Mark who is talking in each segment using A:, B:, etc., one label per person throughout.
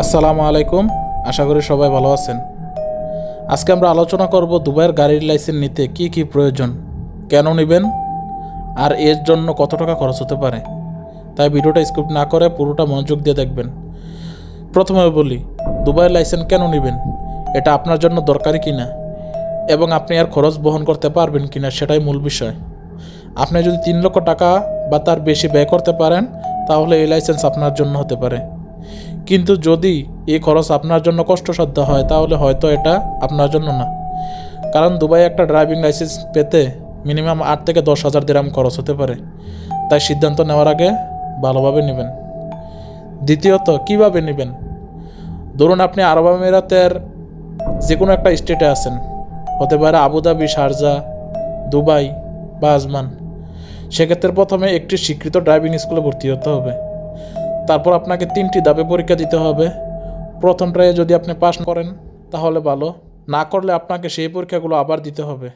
A: আসসালামু আলাইকুম। আশা করি সবাই ভালো আছেন। আজকে আমরা আলোচনা করব দুবাইয়ের গাড়ির লাইসেন্স নিতে কি কি প্রয়োজন, কেন নেবেন, আর এর জন্য কত টাকা খরচ হতে পারে। তাই ভিডিওটা স্কিপ না করে পুরোটা মনোযোগ দিয়ে দেখবেন। প্রথমে বলি, দুবাইয়ের লাইসেন্স কেন নেবেন, এটা আপনার জন্য দরকারি কিনা এবং আপনি আর খরচ বহন করতে পারবেন কিনা সেটাই মূল বিষয়। আপনি যদি 3 লক্ষ টাকা বা তার বেশি ব্যয় করতে পারেন তাহলে এই লাইসেন্স আপনার জন্য হতে পারে। কিন্তু যদি এই খরচ আপনার জন্য কষ্টসাধ্য হয় তাহলে হয়তো এটা আপনার জন্য না। কারণ দুবাই একটা ড্রাইভিং লাইসেন্স পেতে মিনিমাম 8 থেকে 10,000 দিরহাম খরচ হতে পারে। তাই সিদ্ধান্ত নেওয়ার আগে ভালোভাবে নেবেন। দ্বিতীয়ত, কিভাবে নেবেন? ধরুন আপনি আরব আমিরাতের যে কোনো একটা স্টেটে আছেন, হতে পারে আবুধাবি, শারজাহ, দুবাই বা আজমান। সেক্ষেত্রে প্রথমে একটি স্বীকৃত ড্রাইভিং স্কুলে ভর্তি হতে হবে। তারপর আপনাকে 3টি ধাপে পরীক্ষা দিতে হবে। প্রথমটায় যদি আপনি পাস করেন তাহলে ভালো, না করলে আপনাকে সেই পরীক্ষাগুলো আবার দিতে হবে।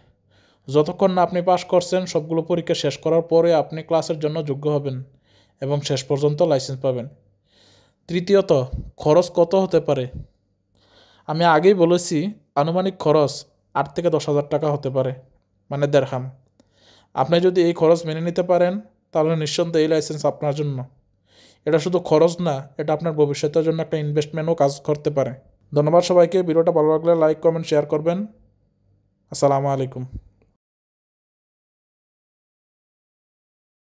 A: যতক্ষণ না আপনি পাস করছেন সবগুলো পরীক্ষা শেষ করার পরে আপনি ক্লাসের জন্য যোগ্য হবেন এবং শেষ পর্যন্ত লাইসেন্স পাবেন। তৃতীয়ত, খরচ কত হতে পারে? আমি আগেই বলেছি, আনুমানিক খরচ 8 থেকে 10,000 টাকা হতে পারে, মানে দেড়হাম। আপনি যদি এই খরচ মেনে নিতে পারেন তাহলে নিঃসন্দেহে এই লাইসেন্স আপনার জন্য। এটা শুধু খরচ না, এটা আপনার ভবিষ্যতের জন্য একটা ইনভেস্টমেন্টও কাজ করতে পারে। ধন্যবাদ সবাইকে। ভিডিওটা ভালো লাগলে লাইক, কমেন্ট, শেয়ার করবেন। আসসালামু আলাইকুম।